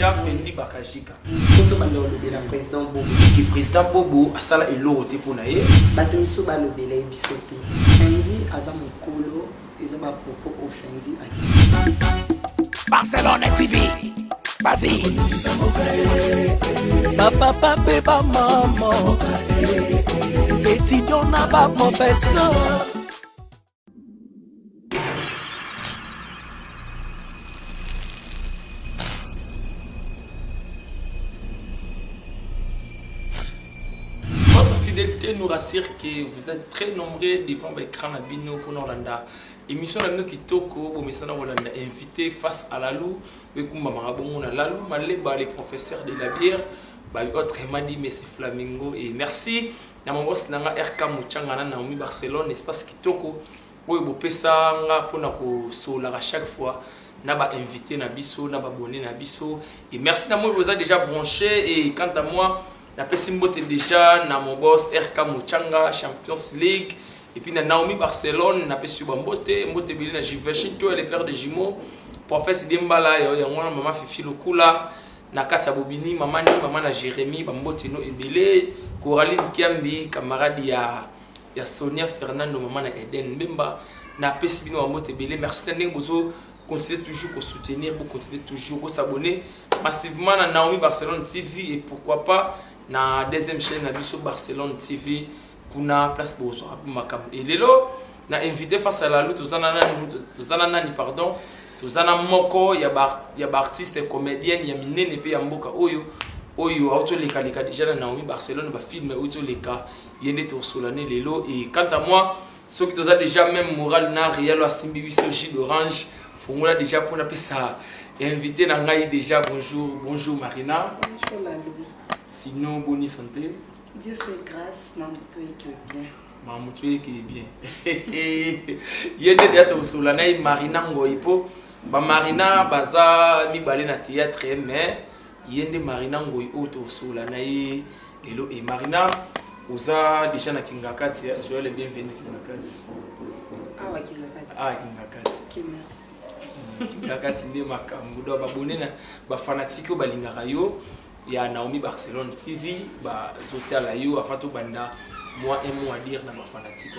déjà Fendi Bakajika. Surtout bando lobela président Bobo. Le président Bobo a sala elote pour naie. Bato miso ba lobela ebisote. Fendi aza mokolo, eza ba propos au Fendi. Barcelone TV. Vas-y. Papa, papa, maman. Étudiant n'a pas professeur. Nous rassure que vous êtes très nombreux devant l'écran à Bino pour Orlanda. Émission de qui toko pour Messana Orlanda invité face à la lou et comme la lou maleba les professeurs de la bière autre m'a dit mais c'est Flamingo et merci na mon boss nanga RK Muchanga na Naomi Barcelone espace qui toko oyo bopesa nga pona ko sola à chaque fois na ba invité na biso na ba abonné na biso et merci na moi vous a déjà branché et quant à moi na pesimbote déjà na mon boss RK Muchanga Champions League et puis na Naomi Barcelone na pesu bambote mbote bili na Jiveshinto les pères de jumeaux professeur Dembala ya mwana mama Fifi Lokula na kata bobini mama na Jérémy bambote no ebele Coraline Kiambi camarade ya Sonia Fernando mama na Eden Mbemba na pesi bino bambote ebele merci ndenge bozo continuez toujours à soutenir, vous continuez toujours à s'abonner massivement à Naomi Barcelone TV et pourquoi pas na deuxième chaîne na biso Barcelone TV kuna place pour makam et lelo na invité face à la lutte tozana nani pardon tozana moko ya ba artiste et comédienne ya minene pe ya mboka oyo auto leka déjà na Naomi Barcelone ba film auto leka yende to solane lelo et quant à moi ceux qui toza déjà même moral na réel à simbi biso J d'orange fongola déjà pour na ça invité na ngai déjà bonjour Marina. Bonjour Lalou. Sinon, bonne santé. Dieu fait grâce, maman tu es bien. Maman tu es bien. Il y a des théâtres sur la naïe Marina Ngoipo. Ba Marina baza mi balé na théâtre mais il y a des Marina Ngoipo sur la naïe lelo et Marina oza déjà na Kingakati sur les bienvenus Kingakati. Ah ouais Kingakati. Ah Kingakati. OK merci. Kingakati ndé makambo do ba bonné na ba fanatique ba lingaka yo. Il y a Naomi Barcelone TV, bah zotala yo afato banda moi un mot à dire dans ma fanatique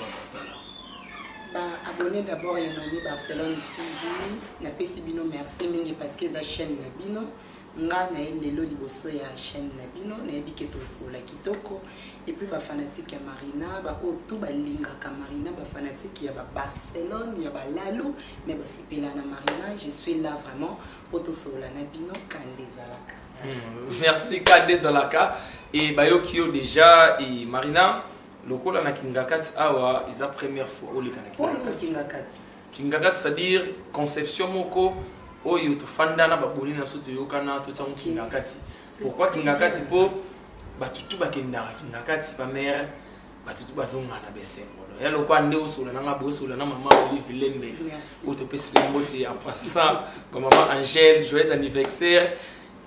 bah abonné d'abord à Naomi Barcelone TV, na pesi bino merci mingi parce que za chaîne na bino nga na lelo liboso ya chaîne na bino na biketo sola kitoko et puis ba fanatique ya Marina ba oto ba linga ka Marina ba fanatique ya ba Barcelone ya ba Lalo mais ba sipela na Marina je suis là vraiment pour to sola na bino kandezalaka. Merci Kade Zalaka et Bayokio déjà et Marina lokola na Kingakati awa c'est la première fois au Kingakati. Kingakati c'est-à-dire conception moko oyo to fanda na baboni na soto yokana to tsango Kingakati. Pourquoi Kingakati po batutu bakenda Kingakati ba mère batutu bazonga na besengo. Ya lokwa nde osola na ngabo osola na mama Olive Lembe. O to pesi mbote en passant ba maman Angèle joyeux anniversaire.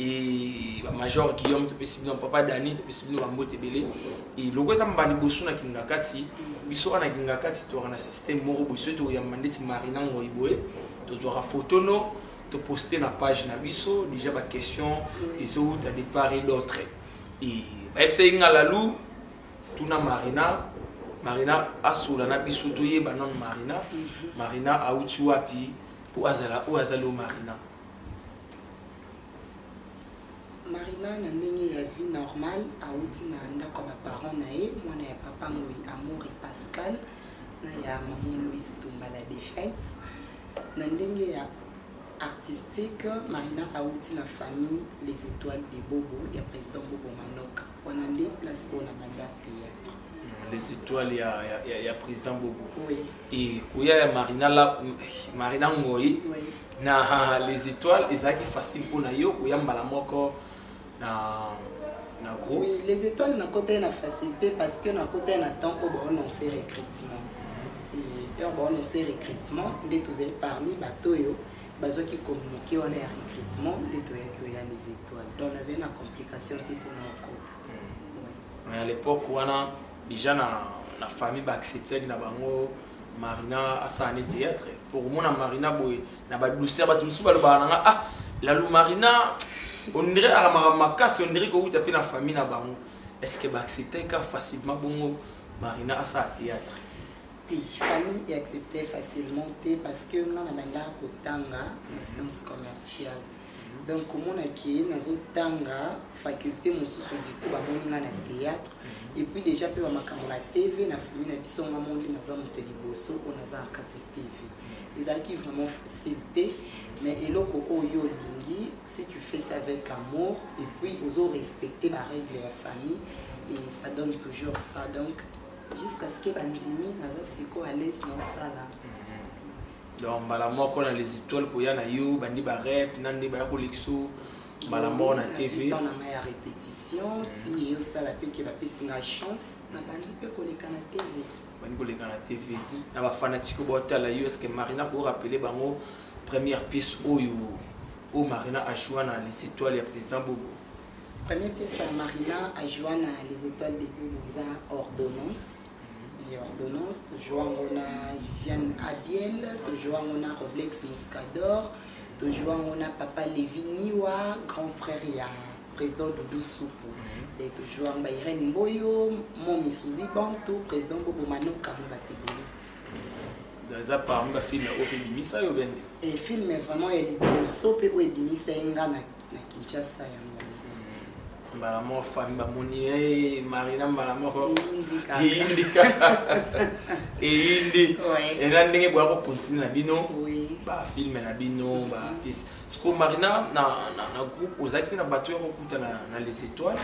Et major Guillaume to pesi bino papa Dani to pesi bino bambote belé et logo tamba liboso na Kingakati biso na Kingakati to na système moko biso to ya mandeti Marina Ngoiboe to dora photo no to poster na page na biso déjà ba question ils ont à des part et d'autres et epse ngalalou tuna Marina asula na biso to yeba non Marina auti wapi pour azala ou azalo Marina. Marina na ndenge ya vie normale auti na ndako ba parents na ye mwana ya papa ngoi Amour et Pascal na ya maman Louise Tumba la défaite na ndenge ya artistique Marina auti na famille les étoiles de Bobo ya président Bobo Manoka on a des places pour na banda théâtre les étoiles ya président Bobo oui et kuya ya Marina Ngoi oui na les étoiles ezaki facile pour na yo kuya mbala moko na gros. Oui, les étoiles na côté na facilité parce que na côté na temps au bon annoncer recrutement. Et au bon annoncer recrutement, des tous parmi batoyo, bazo qui communiquer on est recrutement des toya qui a les étoiles. Donc la zone a complication pour nos côté. Mais à l'époque on a déjà na famille ba accepter na bango Marina asane théâtre. Pour moi na Marina boy na ba douceur ba tout ba ah la Marina On dirait à ma casse, on dirait que vous tapez la famille na bango. Est-ce que bah accepter facilement bongo Marina à ça théâtre? Famille est acceptée facilement parce que nous avons la science commerciale. Donc, comme on a qui nazo tanga faculté mon sous du coup na théâtre et puis déjà peu ma caméra TV na famille na biso nga monde na za moteli boso on a za TV. Les acquis vraiment facilité mais eloko oyo lingi si tu fais ça avec amour et puis oso respecter la règle de la famille et ça donne toujours ça donc jusqu'à ce que bandimi naza siko à l'aise dans ça là. Donc malamu ko na les étoiles ko ya na yo bandi ba rap nande ba collection malamu na TV dans la répétition ti yo ça la pe que ba pesinga chance na bandi pe ko le kana TV bandi ko le kana TV na ba fanatique bo tala yo est-ce que Marina ko rappeler bango première pièce oyo o Marina a joué dans les étoiles ya président Bobo. Première pièce à Marina a joué dans les étoiles de Bobo ordonnance. Ordonnance, toujours on a Viviane Abiel, toujours on a Roblex Muscador, toujours on a Papa Lévi Niwa, grand frère il y a président Doudou Soupou, et toujours on a Irène Boyo, mon Misuzi Bantou, président Bobo Mano Karumba Tebeli. Dans un parmi les films au Edimisa yo bende. Et film est vraiment il est sope au Edimisa inga na Kinshasa ya. Malamu famille bamoni Marina malamu indika indi et là ndenge bwa ko continuer na bino oui ba film na bino ba pièce parce Marina na groupe ozaki na bato ko kuta na les étoiles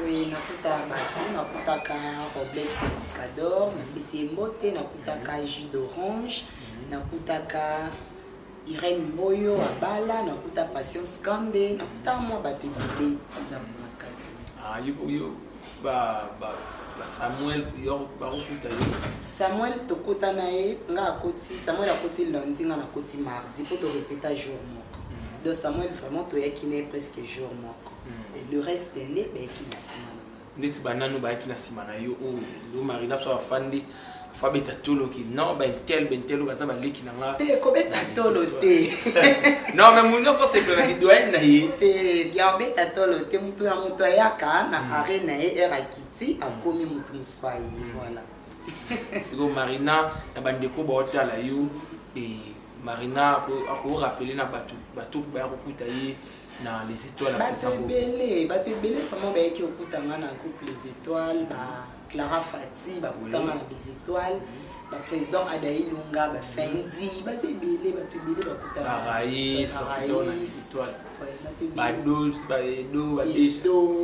oui na kuta bato na kuta ka Roblex Muscador na bisi mbote na kuta ka jus d'orange na kuta ka Irène Boyo abala na kuta Patience Kande na kuta mo bato bibé yo Samuel yo ba okuta yo Samuel tokota nae nga akoti Samuel akoti lundi nga nakoti mardi pour te répéter jour moko donc Samuel vraiment to yakine presque jour moko et le reste né ba yakine simana ndeti banano ba yakina simana yo o Marina so afandi Fabeta tolo ki non ben tel baza ba leki na nga te ko beta tolo te non mais mon nom c'est que la doyen na yi te ya beta tolo te mutu na mutu ya kana arena e rakiti akomi mutu muswai voilà siko Marina na bandeko ba otala yo et Marina ko rappeler na batu ba kokuta yi na les étoiles la bato belé vraiment ba ki okuta nga na groupe les étoiles ba Clara Fati ba kutama na les étoiles ba président Adaï Lunga ba Fendi ba sebele bato belé ba kutama Raïs na les étoiles ba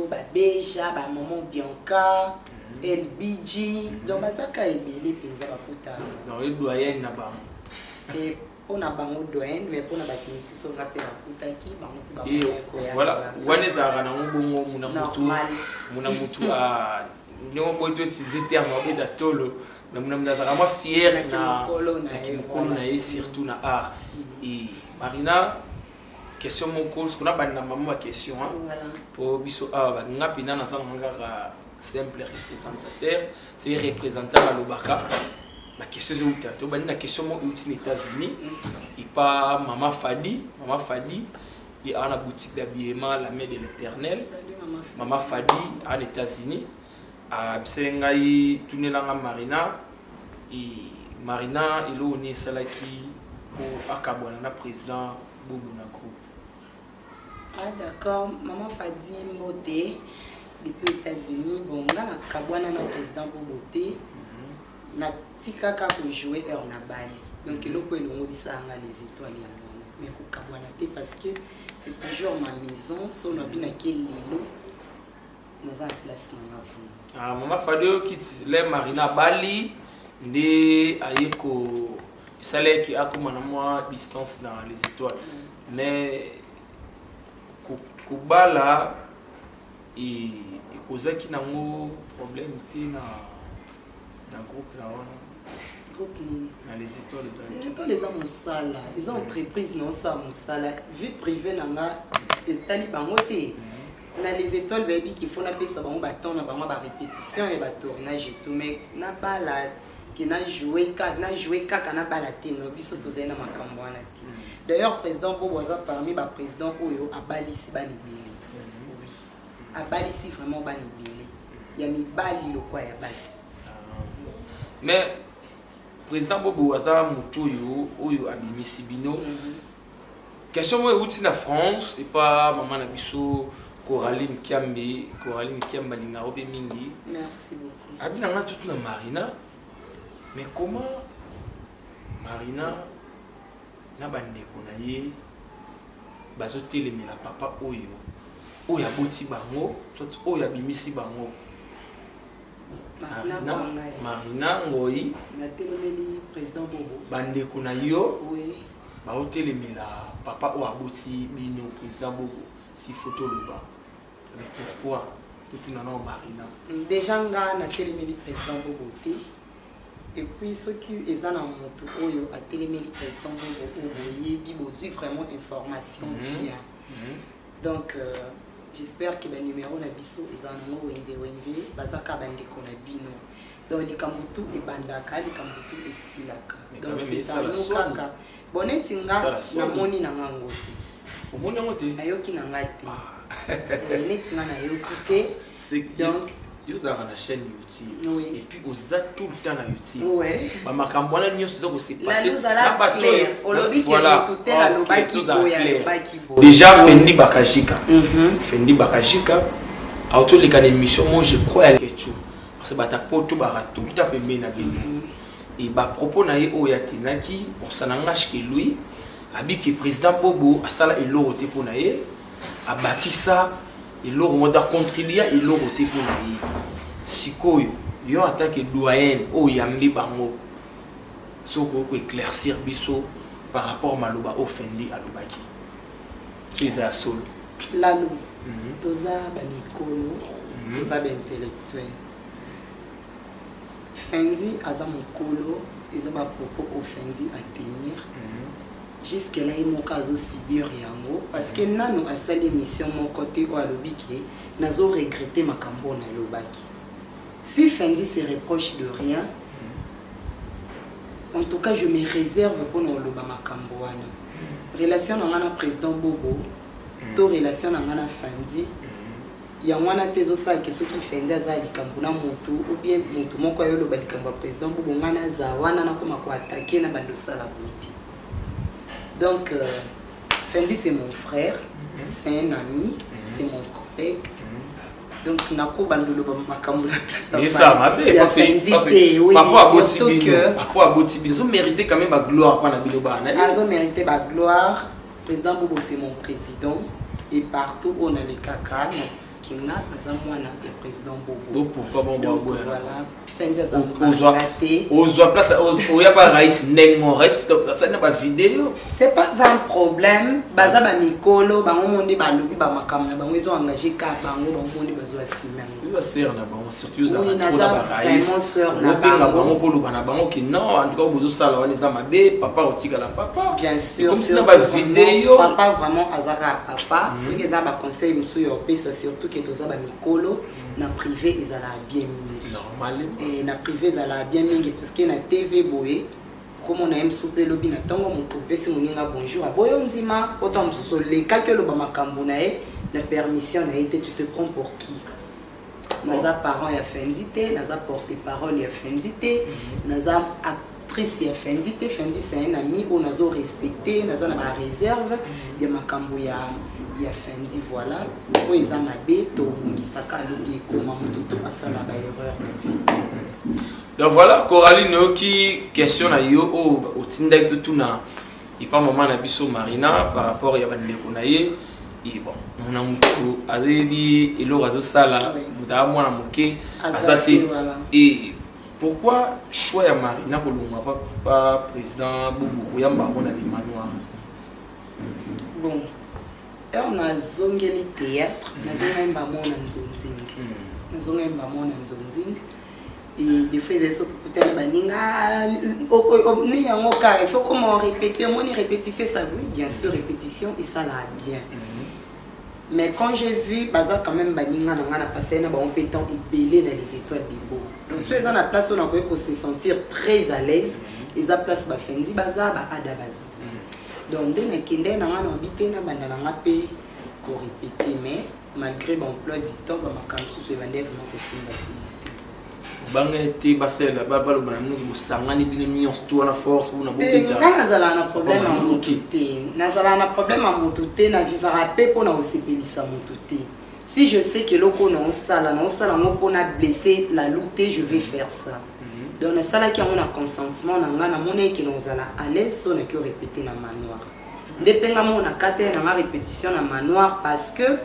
ba Beja ba maman Bianca LBG donc ba saka ebele penza ba kutama non le doyen na ba et on a bango doyen mais pour na ba kinisi so rappeler kutaki bango ba voilà waneza kana ngobongo muna mutu a non boito tizite ama beta tolo mais muna mdaza kama fier na kolo na surtout na art et Marina question moko ce qu'on a bana maman ma question pour biso ba ngapina na ngaka simple représentateur c'est représentant à Lobaka. La question est où la question aux États-Unis et pas Maman Fadi et à la boutique d'habillement la main de l'Éternel. Maman Fadi aux États-Unis à Bsengai Tunelanga Marina et Marina et l'on est salaki pour Akabwana président Bobo na groupe. Ah d'accord, Maman Fadi Mbote depuis les États-Unis bon on a Akabwana na président Bobo na tika ka ko jouer heure na Bali donc eloko elongolisa nga les étoiles ya mona mais ko kamwana te parce que c'est toujours ma maison so na bina quel lelo na za place na nga Maman Fadi kit le Marina Bali ndi ayeko sale ki akoma na moi distance dans les étoiles mais kubala et kozaki nango problème te na groupe là groupe les étoiles les gens mosala les entreprises non ça mosala vie privée nanga etali bango te na les étoiles baby qui font na pesa bango baton na bango ba répétition et ba tournage et tout mais na bala qui na jouer kaka na bala te no biso tozali na makambo wana te D'ailleurs, président Bobo aza parmi les présidents Oyo a balisi banibili. Oui. A balisi vraiment banibili. Il y a mis bali le quoi ya basi. Mais président Bobo aza mutu Oyo abimisi bino. Question moi outi na France, c'est pas maman na biso Coraline Kiamba lina obe mingi. Merci beaucoup. Abina nga tout na Marina. Mais comment Marina na bandeko na ye bazotelemela papa oyo aboti bango soit oyo abimisi bango Marina ngoi na telemeli président Bobo bandeko na yo oui baotelemela papa oyo aboti bino président Bobo si photo loba. Mais pourquoi tout na Marina déjà nga na telemeli président Bobo te. Et puis ceux qui sont dans moto oyo a téléméli président Bobo yebi bozui vraiment information bien. Donc j'espère que le numéro na biso ezana wenze bazaka bandeko na bino. Donc les kamutu e bandaka les kamutu e silaka. Donc c'est un lokaka. Boneti nga na moni na ngango. Omoni ngote ayoki na ngati. Neti nga na yoki te. Donc yo za na chaîne YouTube oui. Et puis aux a tout le temps na YouTube ouais ba makambo na nyo so ko se passer na bato voilà déjà Fendi Bakajika auto les can émission moi je crois que tu parce que bata poto ba tout le temps pembe na bino et ba propos na ye o ya tinaki on sanangash ke lui abiki président Bobo asala eloro te pona ye abakisa iloro moda contribuer iloro te pour na sikoyo yo en tant que doyen o yambi bango soko ko éclaircir biso par rapport maloba ofendi alobaki tu es à solo lalo toza ba mikolo toza ba intellectuel fendi aza mokolo ils ont ba propos ofendi à tenir jusque là il moka zo sibir yango parce que nanu asali mission mon côté ou alobiki nazo regretter makambo na lobaki si Fendi se reproche de rien en tout cas je me réserve pour no loba makambo wana relation na ngana président Bobo to relation na ngana Fendi ya mwana tezo sa ke soki Fendi azali kambo na moto ou bien moto moko yo loba likambo président Bobo ngana za wana na koma ko attaquer na bando sala buti. Donc, Fendi, c'est mon frère, c'est un ami, c'est mon collègue. Donc, Nako Bandolo Makambo la place. Et ça, ma belle, parce que oui, Papa Abotibino, ils ont mérité quand même la gloire. Ils ont mérité la gloire. Président Bobo, c'est mon président. Et partout où on a les caca, Kinga, nous avons le président Bobo. Donc, pourquoi bon Bobo? Voilà. Fendi, ça on place, on y a pas raïs, n'engmo, reste, ça n'a pas vidéo. C'est pas un problème. Baza ba mikolo, ba monde ba lobi ba makamna, ba ils ont engagé ka bango, ba monde bazo assumer. Il va sœur na bango, surtout ça. Oui, na ba raïs. Na bango polo ba na bango qui non, en tout cas bozo sala wana za mabe, papa otika la papa. Bien sûr. Comme si na ba vidéo. Papa vraiment azaka papa, ceux qui za ba conseil monsieur yo pesa surtout que toza ba mikolo. Na privé ils allaient bien mingi normal et na privé ils allaient bien mingi parce que na TV boye comme on aime souper lobby na tango moto pesi moninga bonjour boyo nzima autant msuso le kakelo ba makambo na e la permission na été tu te prends pour qui naza parent ya Fendi te naza porte-parole ya Fendi te naza actrice ya Fendi te Fendi c'est un ami on nazo respecté naza na ba réserve ya makambo ya Fendi voilà pour les amabé to ngisaka lobi comment tout asala ba erreur donc voilà Coraline qui question na yo au tinda tout na et pas maman na biso Marina par rapport ya bandeko na ye et bon mon amuko azebi elo razo sala muta mwana moke azate et pourquoi choix ya Marina ko longa pas président Bobo yamba mona le manoir bon on a zongeli théâtre nazonga mona nzonzing nazonga mona nzonzing et des fois ils sont peut-être baninga ni yango ka il faut comment répéter mon répétition ça oui bien sûr répétition et ça là bien mais quand j'ai vu baza quand même baninga na passer na ba compétent et belé dans les étoiles des beaux donc ceux ils ont la place on a pour se sentir très à l'aise ils a place ba Fendi baza ba ada baza donc dès nakende na ngana obité na banda na ngape ko répéter mais malgré l'emploi du temps ba makamsu se vendre vraiment possible banga été basel ba lo bana nous sangani bino nyons tout na force pour na bokita nazala na problème à motuté nazala na problème à motuté na vivre à paix pour na osepelisa motuté si je sais que loko na osala ngo pour na blesser la lutte je vais faire ça donc na sala qui on a consentement na ngana mona que nous ala à l'aise so na que répéter na manoir ndepenga mona kate na ma répétition na manoir parce que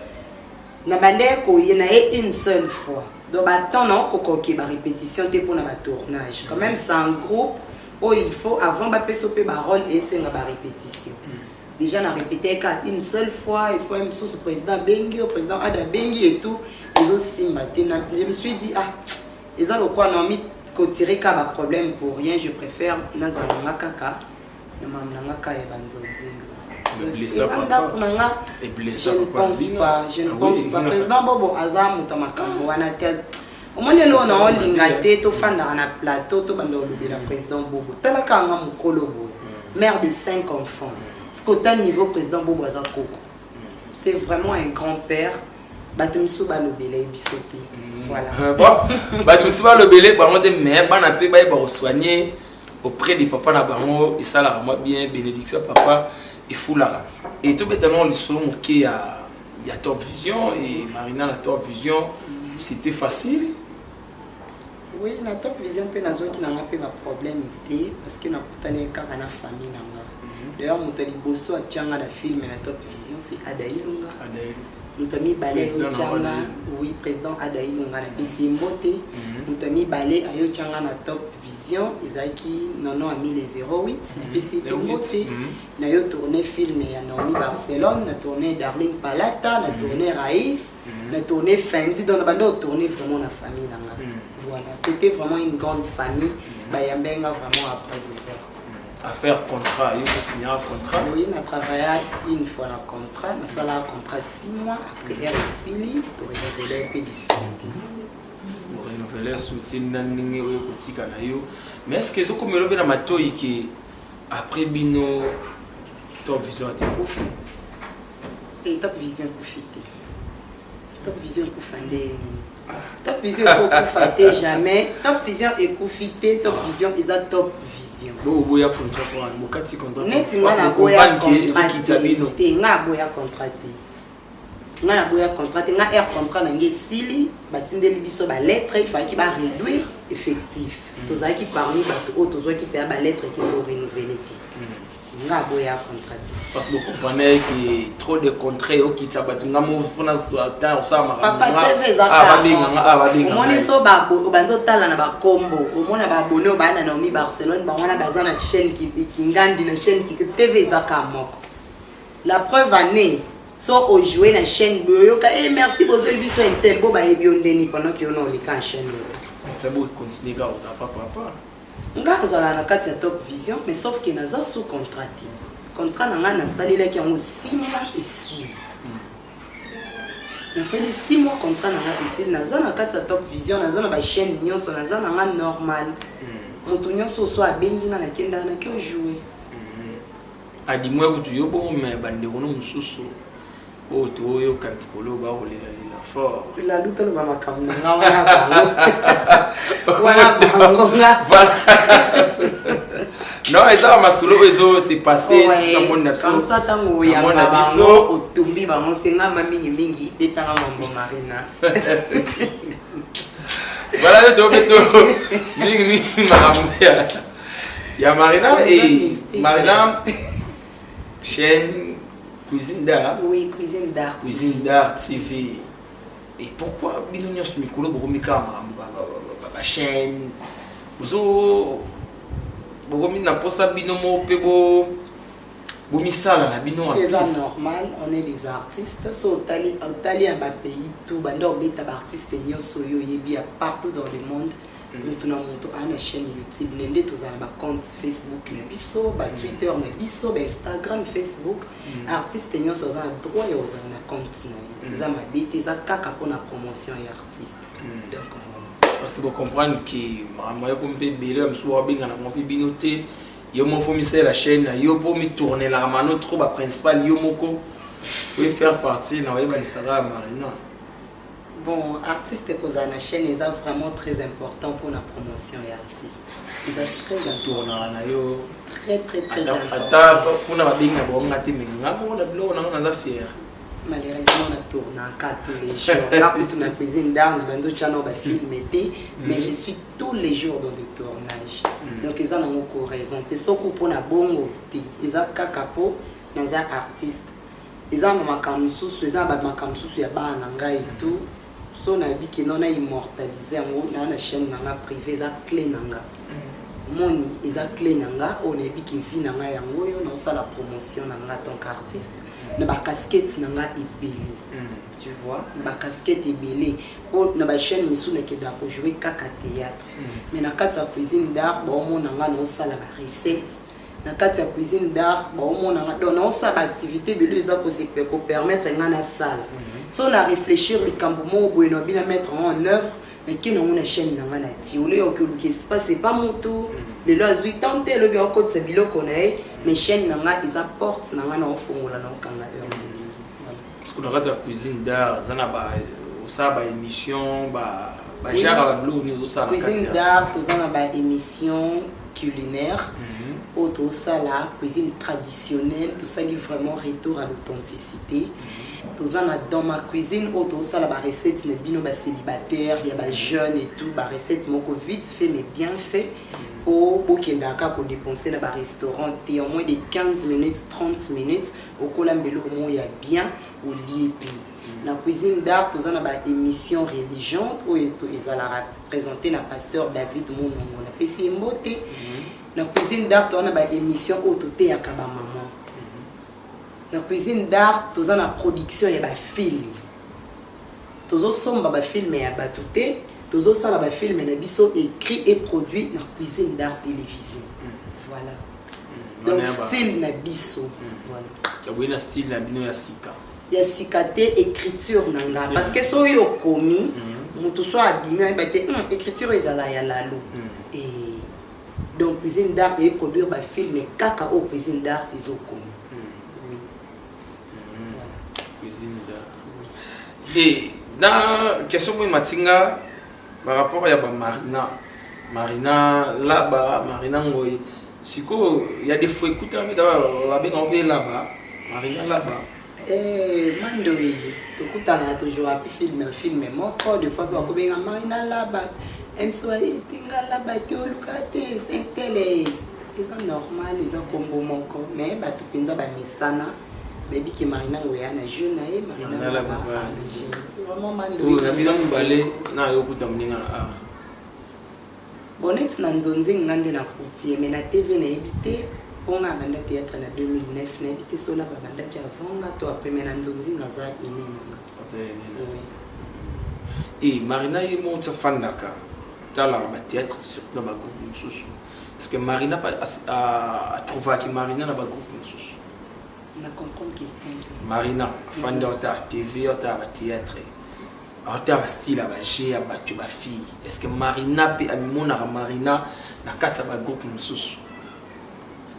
na bande ko yena une seule fois donc attends non kokoki ba répétition pour na ba tournage quand même c'est un groupe où il faut avant ba pesope ba rôle et c'est na ba répétition déjà na répété une seule fois il faut même sous président Bengi au président Ada Bengi et tout ils aussi maté je me suis dit ah ils ont quoi non mis ko tirer ka ba problème pour rien je préfère nazalanga kaka na mamnanga ka ya banzonzinga. Je ne pense pas. Président Bobo Azam Tamakambo, au moins là on a l'ingate, to fan dans un plateau, to bando le président Bobo. Tala kanga mukolobo, mère de 5 enfants. Ce qu'au niveau président Bobo Azam Koko, c'est vraiment un grand-père. Batumsu balobele bisoté. Voilà. Bon, Batumsu balobele, par contre, mais ban appelé ba soigner auprès des papas na bango et ça la moi bien bénédiction papa. Et Foulara. Et tout bêtement, le son qui y a Top Vision et Marina la Top Vision, c'était facile. Oui, la Top Vision peut nous qui n'a pas problème parce que nous avons pas na famille d'ailleurs mon tali bosso a tchanga la film la Top Vision c'est Adailunga. Nous avons mis balai tchanga oui président Adailunga na BC Mbote. Nous avons mis balai ayo tchanga na Top Vision Isaki nono a mis les 08 na BC Mbote. Na yo tourné film ya Naomi Barcelone, na tourné Darling Palata, na tourné Raïs, na tourné Fendi donc na bande tourné vraiment la famille nanga. Voilà, c'était vraiment une grande famille. Bayambenga vraiment après ouvert. À faire contrat, il faut signer un contrat. Oui, on a travaillé une fois le contrat, on a salé un contrat 6 mois, après RSI livre, pour renouveler un peu de soutien. Pour renouveler le soutien, mais est-ce que vous avez vu dans ma toile que après Bino, Top Vision a été profité? Et Top Vision profité. Top Vision profité. Top Vision profité jamais. Top Vision est profité, Top Vision est à Top Vision. Bon, vous avez contrat pour un bocati contrat. Net nga boya contraté, nga boya contraté. Nga boya contraté, nga air contrat na ngi sili, batindeli biso ba lettre, il faut qu'il va réduire effectif. Tozaki qui parmi bato o tozo qui paye ba lettre qui doit renouveler. Nga boya contraté. Parce que vous comprenez que trop de contrats qui t'abattent, nga mo fona temps ça ma. Papa TV za. Moni so ba banzo tala na ba combo, o mona ba bono ba na Naomi Barcelone, ba wana baza na chaîne qui ngandi na chaîne qui TV za ka moko. La preuve année so o jouer na chaîne boyo ka merci bozo biso intel bo ba ebiondeni pendant que on lika en chaîne. On fait beau continuer ka oza papa. Nga zala na kati ya Top Vision mais sauf que naza sous contraté. Contrat na na sali là qui ont 6 mois et 6. Na sali 6 mois contrat na ici na za na kati ya Top Vision na za na ba chaîne nyonso na za na normal. Moto nyonso so abengi na kenda na ki jouer. Adi mwa butu yo bon mais bande kono mususu. O to yo kankolo ba olela fort. La lutte le mama kamna nga wana bango. Wana bango nga. Non, ça ma solo c'est passé c'est mon absence. Comme ça tango ya bango otumbi bango tenga mamingi mingi etanga mambo Marina. Voilà le tobeto. Mingi maramia. Ya Marina et Marina chaîne Cuisine d'art. Oui, Cuisine d'art. Cuisine d'art TV. Et pourquoi binonyos mikolo boromika ma chaîne Ozo Bogomi na posa binomo pebo bomisala na bino en plus. C'est normal, on est des artistes. So Italie en bas pays tout bando beta artiste nyoso yo yebi partout dans le monde. Nous tuna monto ana chaîne YouTube nende tozala ba compte Facebook na biso, ba Twitter na biso, ba Instagram, Facebook. Artiste nyoso za droit yo za na compte na. Za mabete za kaka pour la promotion et artiste. Donc parce que vous comprenez que moi comme bébé me soit bien na mon binoté yo mo fomisser la chaîne yo pour me tourner la mano trop ba principal yo moko peut faire partie na ba Sara Marina. Bon, artiste pour la chaîne est vraiment très important pour la promotion et artiste. C'est très important. Très important. Pour la binga bon ngati minga mo na blo na fier. Malheureusement on tourne encore tous les jours. Là pour la cuisine d'art, nous avons channel ba film été, mais je suis tous les jours dans le tournage. Donc ils ont encore raison. Te soko pour na bongo ti, ils ont kakapo na za artiste. Ils ont makamsusu, ils ont ba makamsusu ya ba nanga et tout. So na bi que non a immortalisé en na chaîne nanga privée za clé nanga. Moni eza clé nanga on a bi ki vi nanga yango yo na ça la promotion nanga tant qu'artiste. Na ba casquette nanga ebele. Tu vois, na ba casquette ebele. O na ba chaîne misu na ke da ko jouer kaka théâtre. Mais na kati ya cuisine d'art ba o nanga na ça la ba recette. Na kati ya cuisine d'art ba o nanga donc na ça ba activité belu eza ko se peut permettre ngana salle. Si on a réfléchi les campements où on a mettre en œuvre, mais qui n'ont une chaîne dans la nature, c'est pas mon tour. Les lois 8 ans, le gars côté c'est bilo qu'on a, mais chaîne dans la ils apportent dans la fond là donc on a parce qu'on a la cuisine d'art, ça n'a pas ça ba émission ba genre bleu ni ça cuisine d'art, tout ça na ba émission culinaire. Tout ça la cuisine traditionnelle, tout ça livre vraiment retour à l'authenticité. Tout ça dans ma cuisine, tout ça la recette n'est bino ba célibataire, il y a ba jeune et tout, ba recette moko vite fait mais bien fait. Au Bokendaka pour dépenser dans ba restaurant, et en moins de 15 minutes, 30 minutes, au Colambelo il y a bien au lit puis. La cuisine d'art, tout ça na ba émission religieuse où ils allaient présenter na pasteur David Mounongo. La PC Mbote. La cuisine d'art, on a une émission autoté à Kabamaman. La cuisine d'art, on a une production et un film. Tous les films sont filmés et battutés. Tous les films sont écrits et produits dans la cuisine d'art télévision. Voilà. Donc, style na biso. Voilà. Il y a un style na bino ya sika. Il y a sikaté écriture nanga. Parce que si on a commis, on soit abîmé, écriture est à la loi. Donc, cuisine d'art et produire des films, mais caca au cuisine d'art, ils ont connu. Oui. Cuisine d'art. Et dans la question de Matinga, par rapport à Marina, Marina là-bas, Marina Ngoy, il y a des fois écoutez, là-bas, Marina là-bas. Mandoui, tu as toujours un film, mais moi, des fois, Marina là-bas. Même si la bateau c'est télé ils sont normal ils ont comme mon corps mais tu penses à misana baby qui Marina na jeune Marina là c'est vraiment mandou la vida balé na yokuta mninga bonet na nzonzi ngande na kuti mais na TV na habité on a banda théâtre na 2009 na habité sola banda qui avant to après mais na nzonzi ngaza ine et Marina est mon fandaka dans le théâtre sur le groupe Moussous. Est-ce que Marina a trouvé que Marina dans le groupe Moussous? On a compris une question. Marina, fan de la TV, de la théâtre, de la style, de la fille. Est-ce que Marina peut amener Marina dans le groupe Moussous?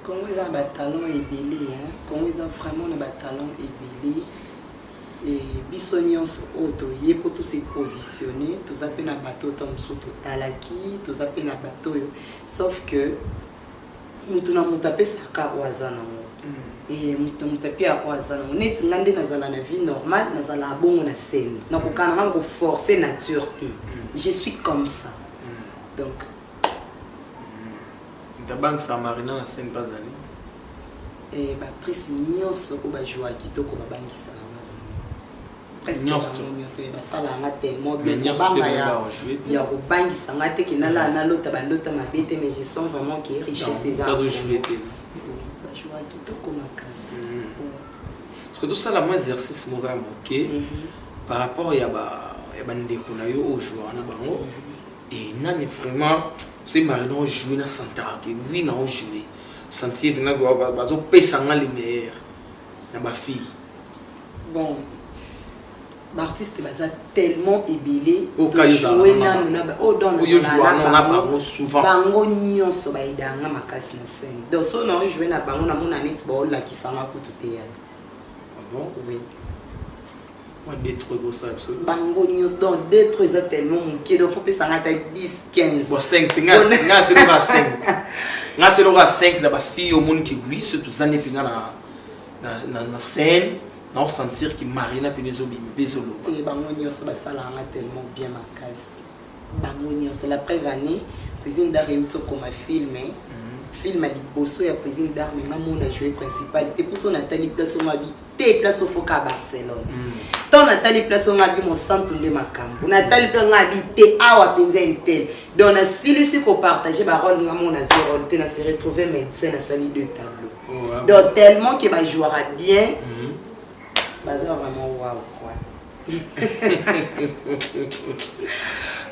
Comment ils ont un talent ébélé, comment ils ont vraiment un talent ébélé. Et bisonions auto yé pour tous se positionner tous ça peut na bateau tom soto talaki tous ça peut na bateau sauf que mutu na mutape saka wazana et mutu mutape a wazana net ngande nazala na vie normale nazala bongo na scène na kokana na ko forcer nature té je suis comme ça donc ta banque sa Marina na scène pas allé et actrice nyonso ko ba jouer kitoko ba bangisa presque tellement bien il y a ça m'a été qui n'a là na l'autre mais je sens vraiment qu'il est riche ces arts parce que tout ça la moins exercice moral ok par rapport à ndeko na yo au joueur na bango et nani vraiment c'est Marina jouer na Santa que oui na jouer sentir na bazo pesa nga les meilleurs na ba fille bon L'artiste baza tellement ébélé au cas jouer na o dans na souvent bango nyonso ba idanga makasi na scène donc so na jouer na bango na mona net ba la kisanga ko tout ya bon oui moi détruire ça absolument bango nyonso donc détruire tellement mon kido faut pe sanga ta 10 15 bon 5 ngati lo 5 ngati lo 5 na ba fille au monde qui lui surtout ça n'est pinga na scène non sentir que Marina Penezo bezolo et bango nyonso basala nga tellement bien makasi bango nyonso la preuve année cuisine d'art et comme film film à liboso ya cuisine d'art mais maman a joué principalité pour son Nathalie place on habité place au Foca Barcelone tant Nathalie place on habité mon centre de makambo Nathalie place on habité awa penza intel donc na silisi ko partager ba rôle maman na joué rôle na se retrouver médecin na sali deux tableaux donc tellement que ba jouera bien Bazar vraiment waouh quoi.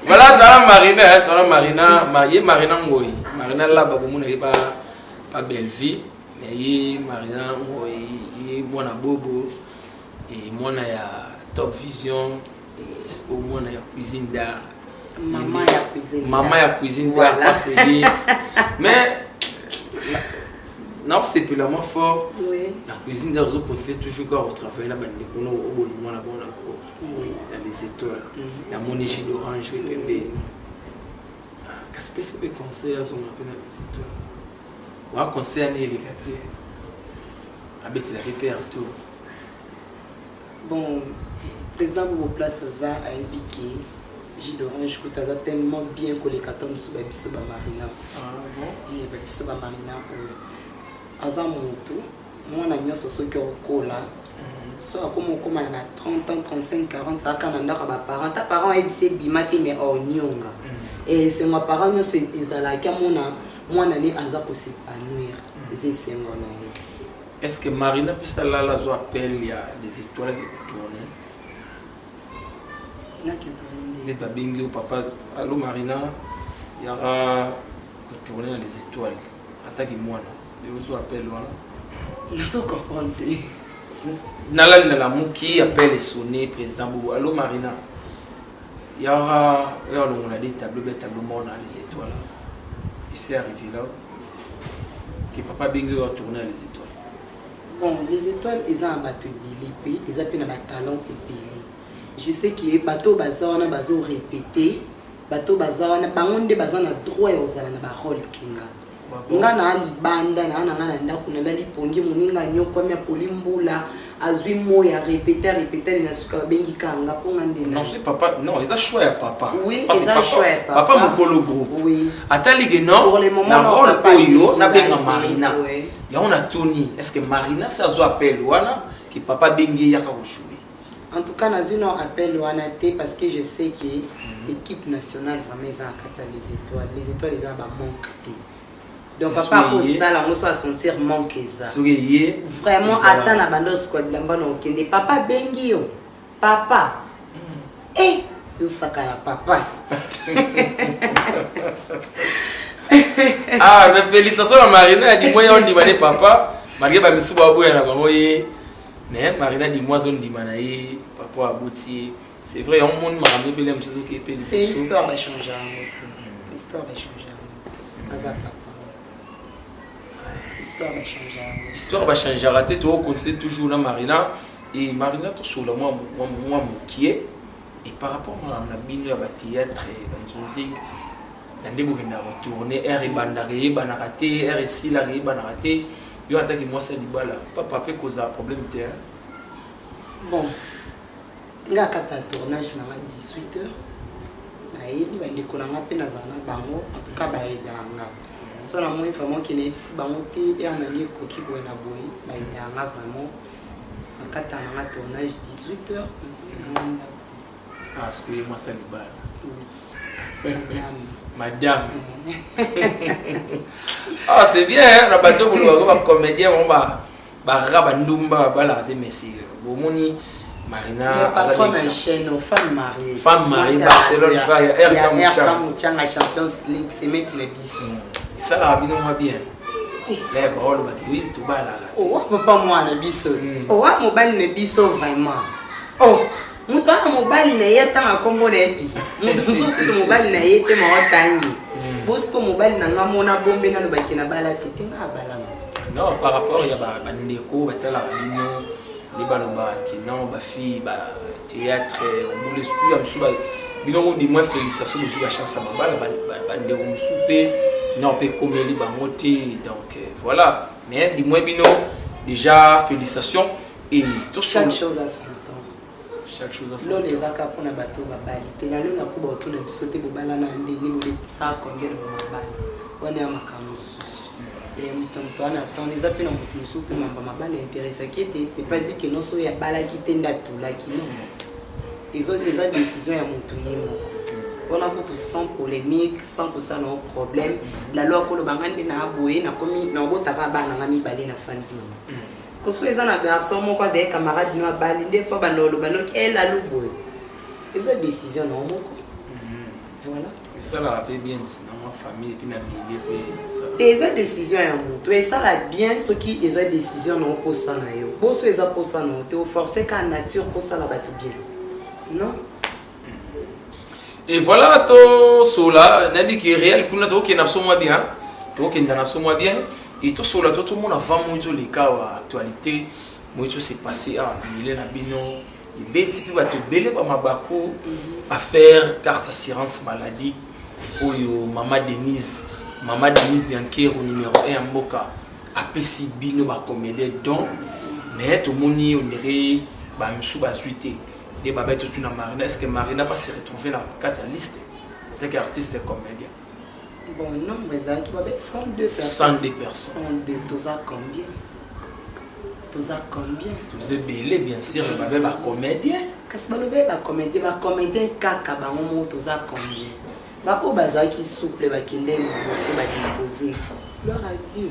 Voilà toi Marina, mariée Marina Ngoyi. Marina là ba bomu na pas belle vie, mais Marina Ngoyi, moi na bobo et moi na ya Top Vision et au moins na ya cuisine d'art. Maman ya cuisine. Maman ya cuisine d'art c'est bien. Mais non, c'est plus la moins fort. Oui. La cuisine d'art, vous continuez toujours à travailler là-bas. On a oui. Il y a des étoiles. Il y a mon échelle d'orange, bébé. Qu'est-ce que c'est que conseil à son appel à des étoiles? On va conseiller à les gâter. Avec la répertoire. Bon, président de place a indiqué. J'ai d'orange que tu as tellement bien que les cartons sous Babisoba Marina. Ah bon? Et Babisoba Marina. Aza moto mwana nyonso soki okola so akoma okoma na 30 ans 35 40 ça kana ndaka ba parents ta parents ebise bimate mais onyonga et c'est ma parents nyonso ezalaki mwana ne aza ko s'épanouir c'est sengo na ye. Est-ce que Marina peut ça là zo appel il y a des étoiles qui tournent na qui tourne les babingi ou papa allô Marina il y aura qui tourner dans les étoiles attaque moi je vous appelle voilà. Je comprends. Nala na la muki appelle sonner président Bobo. Allô Marina. Il y aura on a des tableaux on a les étoiles. Il s'est arrivé là que papa Bingo va tourner les étoiles. Bon, les étoiles ils ont un bateau bilipé, ils appellent un talent épilé. Je sais que les bateaux bazana bazo répété, bateau bazana bangonde bazana droit aux ala na ba rôle kinga. Nga na libanda na nga ndako na dali pongi moninga nyoko mya polimbula azwi moya répéter na suka bengi kanga ponga ndena. Non c'est papa, non, ils ont choix à papa. Oui, ils ont choix à papa. Papa mokolo groupe. Oui. Atali que non. Pour le moment na rôle oyo na benga Marina. Oui. Ya on a Tony. Est-ce que Marina ça zo appelle wana que papa bengi ya ka koshuli? En tout cas, nous avons appel wana té parce que je sais que l'équipe nationale vraiment ils ont les étoiles. Les étoiles ils ont manque. Donc papa pour ça là on se sentir manquer ça. Vraiment attends la bande squad là bas okende papa bengi yo. Papa. Eh, yo sakala papa. Ah, mais félicitations à Marina, dis-moi on dit mané papa, malgré ba misu ba boya na bango ye. Mais Marina dis-moi on dit manaye papa abouti. C'est vrai on monde maramé belé msuzu qui pe l'histoire va changer en route. L'histoire va changer en route. Azapa. L'histoire va changer. Raté, tu vas continuer toujours dans Marina. Et Marina, tu sur le moi qui est. Et par rapport à la bine, à théâtre, dans des bouquins à retourner, R et Bandaré, Banaraté, R et Silari, Banaraté. Il y a attaqué moi, c'est du bala. Papa, peut causer un problème. Bon, il y a un tournage à 18h. Il y a un tournage en tout cas, il y a so la moi vraiment qui n'est pas monté et on a lié coquille pour na boy bah il y a vraiment en cas un tournage 18h ah ce que moi ça libère oui madame ah c'est bien on a pas tout pour comédien on va ndumba bala de messi bomoni Marina patron en chaîne femme mariée Barcelone va Mouchanga Champions League c'est mec les bis ça la bien bien les paroles oui tout bas là oh papa moi na biso oh mobile na biso vraiment oh muto mobali na ye tanga kombo na eti mutu sokutu mobali na ye te maotangi bosiko mobali na nga mona bombe na lobaki na bala tete nga balama non par rapport ya bandeko batala bino les baloba qui non ba fille ba théâtre on voulait plus am suba bino mo di moins félicitations de la chance à bala bandeko msupe non pe komeli ba moti donc voilà mais di moins bino déjà félicitations et tout chaque chose à son temps chaque chose à son temps les aka pona bato babali te na lo na kuba otuna bisote bobala na ndeni mo ça combien de mabali wana makamu susu et mutu ana eza pe na mutu mosusu mpe mamba mabala interesaki ete c'est pas dit que non so ya balaki te ndatulaki non eza décision ya mutu ye moko wana kutu sans polémique sans kosala na problème la loi kolobanga nde na aboye nakomi na obotaka bana nga mibale na fandi mama parce que so eza na garçon moko azali camarade no abali nde fois banoloba noki elalu boye eza décision na moko voilà ça la rappelle bien dans ma famille puis na milieu pe eza décision ya mutu esala bien soki eza décision na okosana yo boso eza kosana te oforce ka nature kosala bato bien non et voilà to sola nabi qui réel kuna to kena so moi bien to kena na so moi bien et to sola to tout le monde avant moi les cas actualité moi tout s'est passé à milieu na bino ibeti puis bato belé ba mabako affaire carte assurance maladie oyo Mama Denise Yankero numéro 1 mboka apesi bino ba comédie donc mais tout moni on dirait ba msu ba suite des babes tout na Marina est-ce que Marina pas se retrouver dans quatre liste en tant qu'artiste et comédien bon non mais ça qui babes 102 personnes 102 tous à combien tous êtes belé bien sûr babes ba comédien kasi balobe ba comédien kaka bango tous à combien bako bazaki souple bakende liboso badimposer gloire à Dieu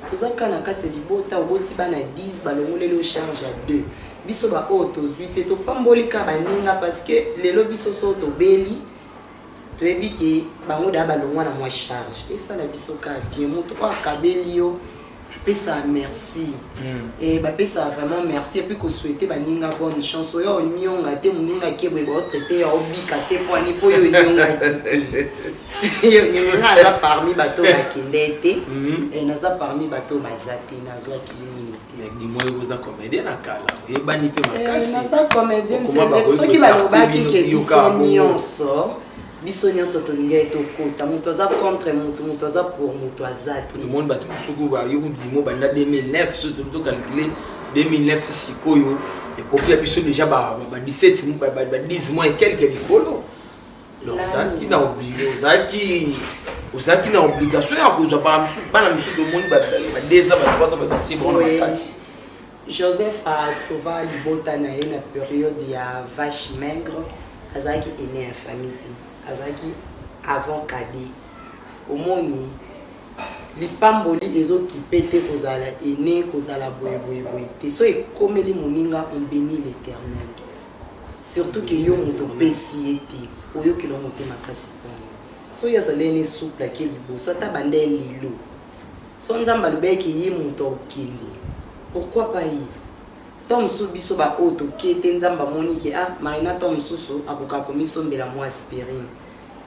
tozaka na kati ya libota oboti bana 10 balongoleli o charge à 2 biso ba oyo tozwi te topambolika baninga parce que lelo biso so tobeli toyebi ke bango da balongwa na mwa charge esala biso ka bien moto oyo akabeli yo pesa merci et ba pesa vraiment merci et puis ko souhaiter baninga bonne chance oyo nyonga te muninga kebwe ba traiter ya obika te poani po yo nyonga yo nyonga za parmi bato bakendete et naza parmi bato bazate nazwa kilimi mais ni moi vous a comédien na kala et bani pe makasi naza comédien soki balobaki ke biso nyonso tolingi tokota moto aza contre moto aza pour moto aza te tout le monde bato mosuku bayo ndimo banda 2009 so to calculer 2009 sikoyo et copia biso déjà ba 17 ba 10 mois et quelques likolo alors ça qui na obligé ozaki na obligation ya kozwa bana misu do monde ba 2 ans ba 3 ans ba ti bon makati Joseph a sauvé libota na ye na période ya vache maigre azaki aîné en famille azaki avant cadet omoni lipamboli ezokipe te kozala ene kozala boye te so ekomeli moninga on bénit l'éternel surtout que yo moto pesi ete oyokela mote makasi pongo so yazaleni souple ake liboso ata banda lilo so nzambe alobaki ye moto okende pourquoi pas ye tom mosusu biso ba oyo toke te nzambe amoni ke Marina tom mosusu akoka komisombela mwa aspirine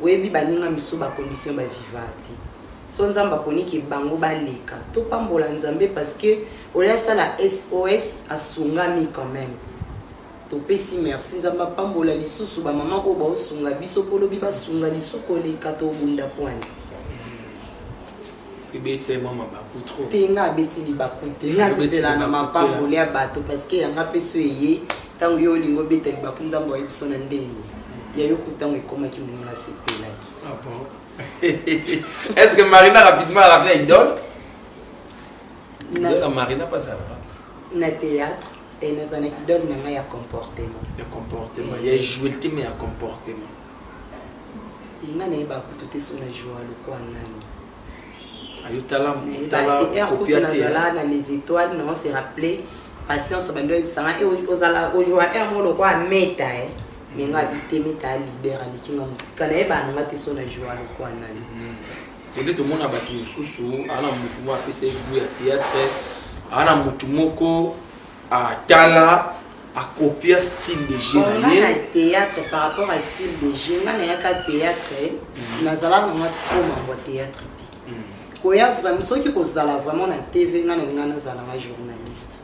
oyebi baninga misu bacondition baviva te so nzambe aponi ke bango baleka topambola nzambe parce que olia asala SOS asungami quand même topesi merci nzambe apambola lisusu bamama oyo baosunga biso mpo lobi basunga lisusu koleka tobunda poine tenga abeti libaku te nga sepela na mapamboli ya bato parce que yanga mpe so eye ntango yo olingi obeta libaku nzambe oyebi so na ndenge ya yo kutango ekomaki moninga sepelaki est-ce que Marina rapidement a ramené idole Marina pas ça na théâtre et na zana idole na ngai ya comportement ya jouer le thème ya comportement tinga na yeba kutu te so na joie lokwa nani ayotala nazala na les étoiles non se rappeler patience bando ebisanga e ozala ojoa e mo lokwa meta mais nga bitemi ta leader alikinga musika na yeba nanga te so na joie lokwa nani c'est tout le monde a battu susu ana mutu mo apesa ebu ya théâtre ana mutu moko a tala à copier style de jeu na théâtre par rapport à style de jeu nga na yaka théâtre nazala na trop mambo théâtre koya vraiment soki kozala vraiment na TV nga na nazala na journaliste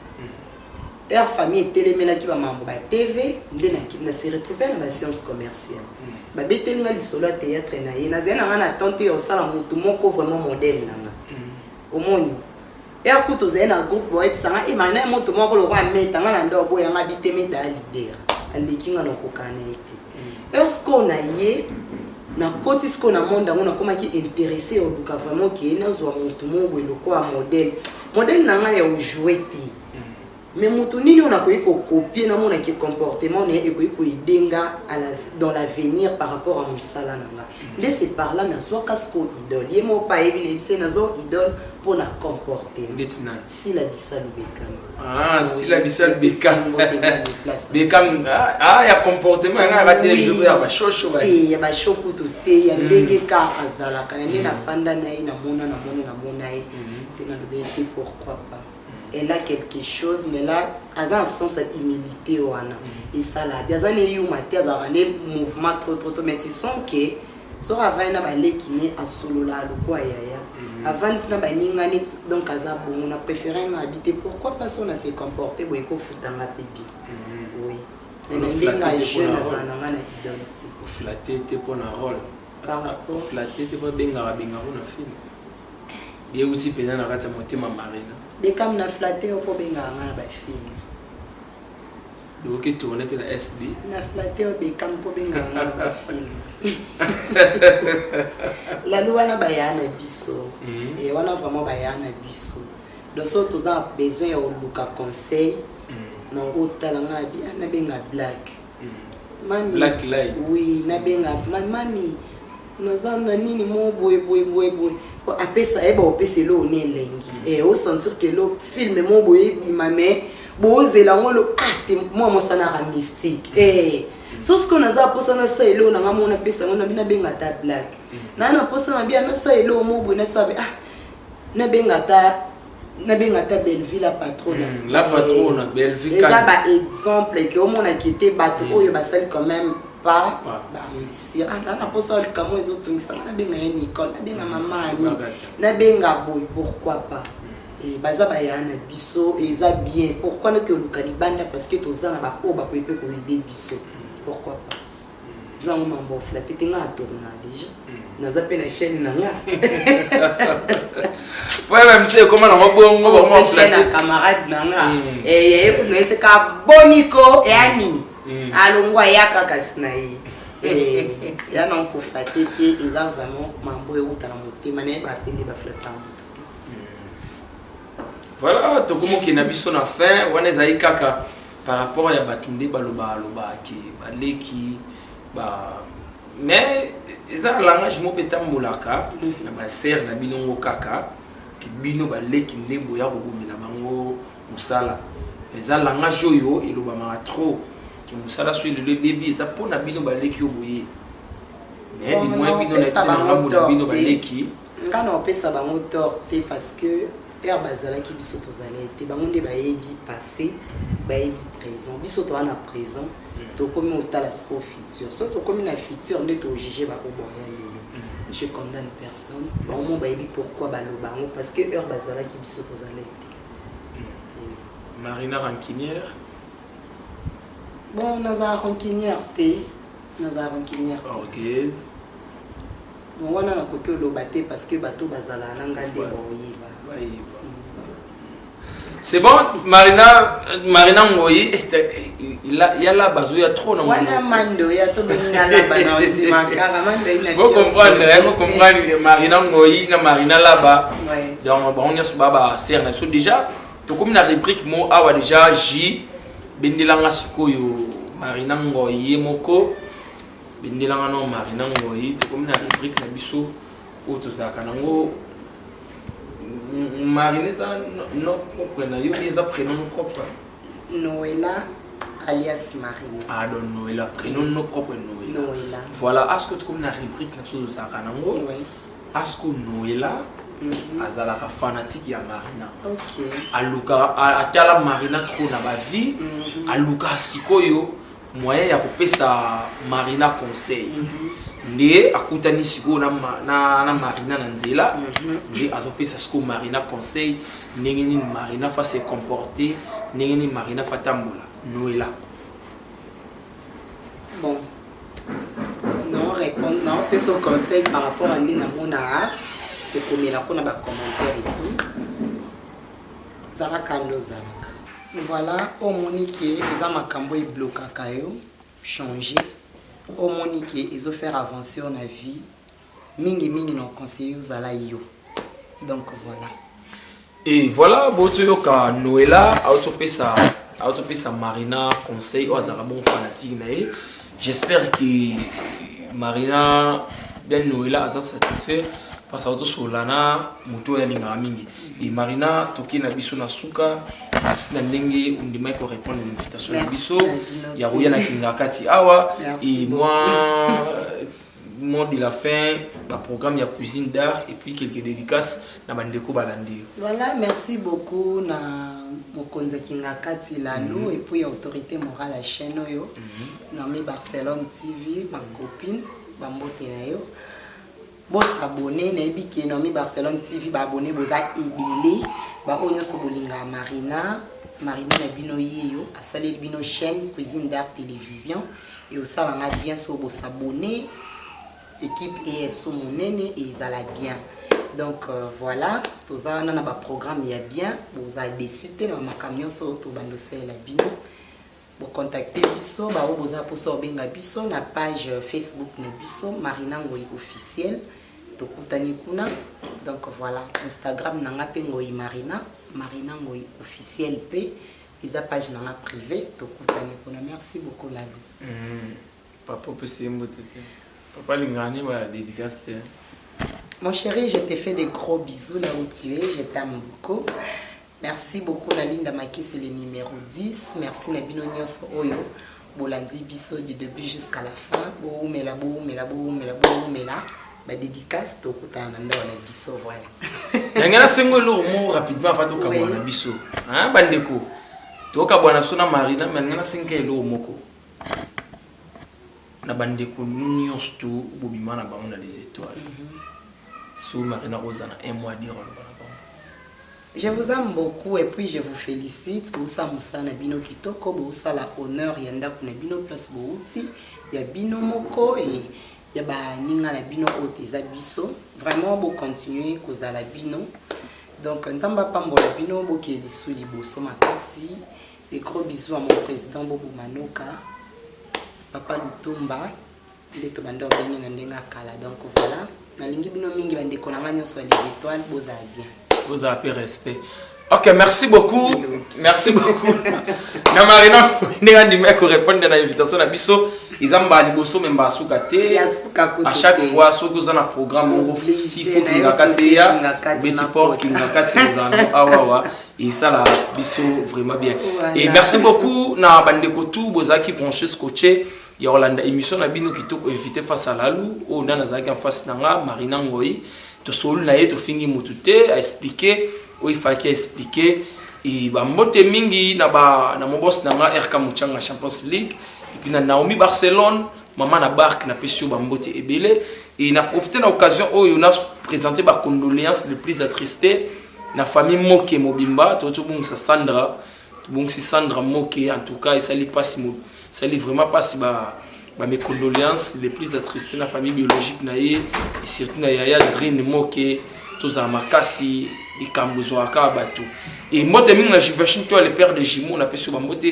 et famille télémelaki ba mambo ba TV nde na se retrouver na science commerciale ba betelinga lisolo ya théâtre na ye nazana nga na tante yo sala mutu moko vraiment modèle nanga omoni et à coup à un groupe web ça et maintenant mon tout monde le roi mettre dans l'endroit où il y a habité mais dans leader les qui n'ont aucun été et ce qu'on a yé na côté ce qu'on a monde on a comment qui intéressé au cas vraiment qui est dans un tout monde où le quoi modèle n'a rien à jouer mais mon tout ni on a copier dans mon qui comportement et denga dans l'avenir par rapport à mon salaire laissez par là na soit casco idole y mo pas évident c'est na zo idole pour na comporter si la bisal Beckham si la bisal Beckham Beckham ya comportement nga raté jouer ya ba chocho ba ya ba choco tout ya ndenge ka azala kana na fanda na ina mona tena de pourquoi pas elle a quelque chose mais là à un sens de humilité wana et ça là bien ça n'est eu maté à un mouvement trop mais ils sont que so avant na ba lekine à solo là le quoi yaya avant na ba ningani donc aza bon on a préféré habiter pourquoi parce qu'on a se comporter bo iko futanga pébi oui mais na jeune azana na idole flatter te pour un rôle flatter te pour benga na film bien outil pena na kata motema marina de comme na flatter au benga na ba film donc tu tourner pe na SD na flatter au bekam po benga na ba film la loi na bayana biso et on a vraiment bayana biso donc so tous a besoin au luka conseil na otalanga bi na benga black mami black light oui na benga mami nazana nini mo boy apesa eba opesa lo ne lengi et au sentir que le film mo boy bimame bozela ngolo moi mo sana ra mystique so ce qu'on a za posa na sa elo na ngamona pesa ngona bina benga ta black na posa na bia na sa elo mo boy na sabe na benga ta Belleville la patronne Belleville ça ba exemple que au monde qui était bateau oyo ba sel quand même pas réussir na posa le camo les autres ça na benga Nicole na benga maman na benga boy pourquoi pas et baza ba yana biso et ça bien pourquoi ne que le Calibanda parce que to za na ba ko ba ko peut ko aider biso pourquoi pas za on mambo flatter tenga tourna déjà na za pe na chaîne na nga ouais même c'est comment on bongo ba mo flatter camarade na nga et ko na se ka boniko et ani alongwa yaka kasina yi ya non ko flatter et là vraiment mambo e utana motema na ba pende ba flatter. Voilà, tout comme qui n'a pas son affaire, on est à kaka par rapport à Batunde, baloba, qui baleki, mais ils ont langage mo petambolaka, ba ser na binongo kaka, qui bino baleki ne boya rugumela bango musala. Ils ont langage yo et loba ma trop, qui musala sur le bébé, ça pour na bino baleki yo boye. Mais du moins bino na bino baleki. Ngana opesa bango torté parce que er bazala ki biso tozala été bangonde bayebi passé bayebi présent biso to na présent to komi otala sko futur so to komi na futur nde to juger ba ko boya lelo je condamne personne bon mo bayebi pourquoi baloba ngo parce que er bazala ki biso tozala été Marina rancunière bon naza rancunière te naza rancunière orgueuse bon wana na koki olobate parce que bato bazala na ngande boyiba. C'est bon, Marina Ngoyi, il y a là-bas, il y a trop de monde. Vous comprenez, Marina Ngoyi, Marina là-bas. Donc, on y a ce baba serre. Déjà, tout comme la rubrique, moi, déjà, J, Bendilanga Sukoyo, Marina Ngoyi, Moko, Bendilanga non, Marina Ngoyi, tout comme la rubrique, Nabiso, Otosakanango. Marina, non propre, il y a des prénoms propres. Noëlla alias Marina. Ah non, Noëlla, prénom non propre Noëlla. Noëlla. Voilà, est-ce que tu connais la rubrique de Sakanango? Oui. Est-ce que Noëlla, azalaka fanatique ya Marina. OK. Aluka atala Marina trop na ba vie. Aluka sikoyo moyen ya kopesa Marina conseil. Ndi akutani sikoyo na Marina na nzela. Ndi azopesa sikoyo Marina conseil ndenge nini Marina fa se comporter, ndenge nini Marina fa tambola. Noëlla. Bon. Non, répondre, non, peut ce conseil par rapport à Nina Mona, te comme la qu'on a des commentaires et tout. Zalaka ndo zalaka. Voilà, au monique, les amakambo et bloqué kayo, changer. Au monique, ils ont fait avancer en vie. Mingi non conseiller zala yo. Donc voilà. Et voilà, botoyoka Noëlla, autopesa Marina conseil aux arabons fanatiques nae. J'espère que Marina bien Noëlla a satisfait parce que Solana moto ya linga mingi. Et Marina toki na biso na suka asina ndenge undima ko répondre à l'invitation na biso ya roya na kinga kati awa et mot de la fin, le programme il y a cuisine d'art et puis quelques dédicaces na bandeko balandi. Voilà, merci beaucoup na mokonza kingakati lalo et puis autorité morale à chaîne yo. Nommé Barcelone TV, ma copine, bambote na yo. Bo abonné na ebiki nommé Barcelone TV ba abonné boza ebele ba onyo so bolinga Marina na bino yeyo asali bino chaîne cuisine d'art télévision et au sala nga bien so bo s'abonner. Équipe ESO monene et ils allaient bien. Donc voilà, tout ça on a un programme il y a bien, vous avez déçu dans ma camion sur tout bandosé la bino. Vous contactez biso, bah vous avez pour benga biso na page Facebook na biso Marina Ngoi officiel to kutani kuna. Donc voilà, Instagram nanga pe Ngoi Marina Ngoi officiel p ils a page nanga privé to kutani kuna. Merci beaucoup la vie. Papa peut se mbote. Papa Lingani va dédicace. Mon chéri, je te fais des gros bisous là où tu es. Je t'aime beaucoup. Merci beaucoup Nalinda Maki, c'est le numéro 10. Merci Nabino Nyos Oyo. Bolandi Bisso du début jusqu'à la fin. Boumela. Ba dédicace to kutana ndo na Bisso voilà. Yangana sengo lo mo rapidement va to kabwana Bisso. Hein bandeko. To kabwana sona Marina mais ngana senke lo moko. Na bandeko nyos to bobimana ba on a des étoiles. Sous Marina Rosana un mois dire je vous aime beaucoup et puis je vous félicite pour ça musa na bino kitoko pour ça la honneur yanda kuna bino place bouti ya bino moko et ya ba ninga na bino oteza biso vraiment beau continuer koza la bino donc nzamba pambola bino boki lisu liboso makasi des gros bisous à mon président Bobo Manoka Papa Lutumba ndeto bandor beni na ndenga kala donc voilà nalingi bino mingi bandeko na nganya sur les étoiles boza bien. Vous avez respect. Ok, merci beaucoup. Merci beaucoup. Na Marina, ndinga ndime ko répondre à l'invitation na biso. Izamba liboso memba sukate. À chaque fois so que na programme on si faut qu'il ngakati ya petit porte qu'il ngakati zano awawa et ça la biso vraiment bien. Et merci beaucoup na bandeko tout bozaki branché scotché. Ya Rolanda émission na bino kitoko invité face à Lalou o na nazaki en face nanga Marina Ngoi. To solu na ye to fingi mutute a expliquer o il fallait expliquer et ba mbote mingi na mon boss na RK Muchanga Champions League et puis na Naomi Barcelone maman na barque na pesio ba mbote ebele et na profiter na occasion o on a présenté ba condoléances les plus attristés na famille Moke Mobimba to bungsa Sandra bungsi Sandra Moke en tout cas et ça li pas si ça li vraiment pas si mes condoléances les plus attristés dans la famille biologique naie et surtout na Yaya Drine Moke toza makasi et Kambuzwaka Batou et moi termine la Jivachin toi le père de Jimo on appelle sur Bambote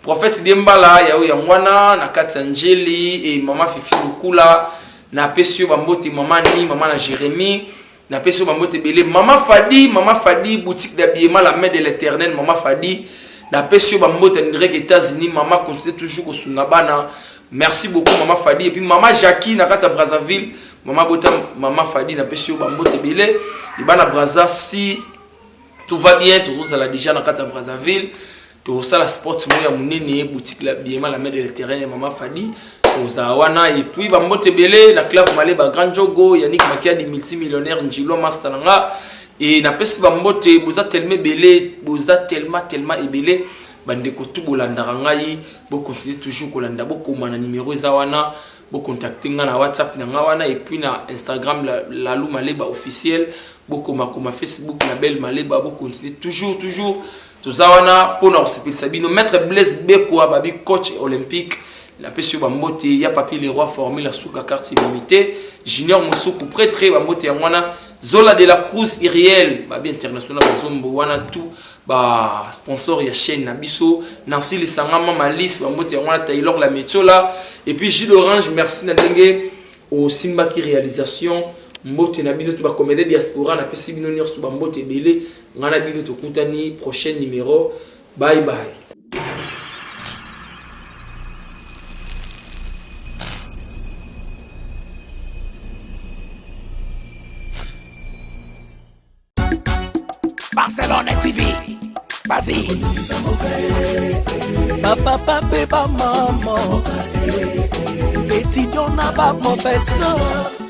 prophète Dembala ya mwana na Katangeli et maman Fifi Lukula na pesio Bambote maman ni maman na Jérémie na pesio Bambote belé maman Fadi boutique d'habillement la main de l'Éternel maman Fadi na pesio Bambote ndrek États-Unis maman continue toujours au Sungabana. Merci beaucoup maman Fadi et puis maman Jackie na kata Brazzaville maman Bota maman Fadi na pesio Bambote belé et bana Brazza si tout va bien toujours ça la déjà na kata Brazzaville to ça la sport moya munene boutique la biema la main de terrain Mama Fadi Ozawana et puis bambote belé la clave malé ba grand jogo Yannick Makiadi multimillionnaire Njilo master nga et na pesi bambote boza tellement belé boza tellement ebelé bandeko tout bolandaka ngai bo continuer toujours kolanda bo komana numéro zawana bo contacter nga na WhatsApp na nga wana et puis na Instagram la Lou Maleba officiel bo koma Facebook la belle Maleba bo continuer toujours tozawana pona osepel sabino maître Blaise Beko babi coach olympique la pesi bambote ya papi le roi formé la souka carte illimitée junior Moussoukou prêtre bambote ya mwana Zola de la Cruz Iriel babi international bazombo wana tout ba sponsor ya chaîne Nabiso Nancy Lisangama Malice bambote ya mwana Taylor la Metiola et puis Gilles Orange merci na ndenge au Simba qui réalisation mbote na bino to ba comédie diaspora na pesi bino nyos to bambote belé ngana bino to kutani prochain numéro bye bye. Barcelone TV, vas-y. Papa, papa, maman, étudiant n'a pas mon personne.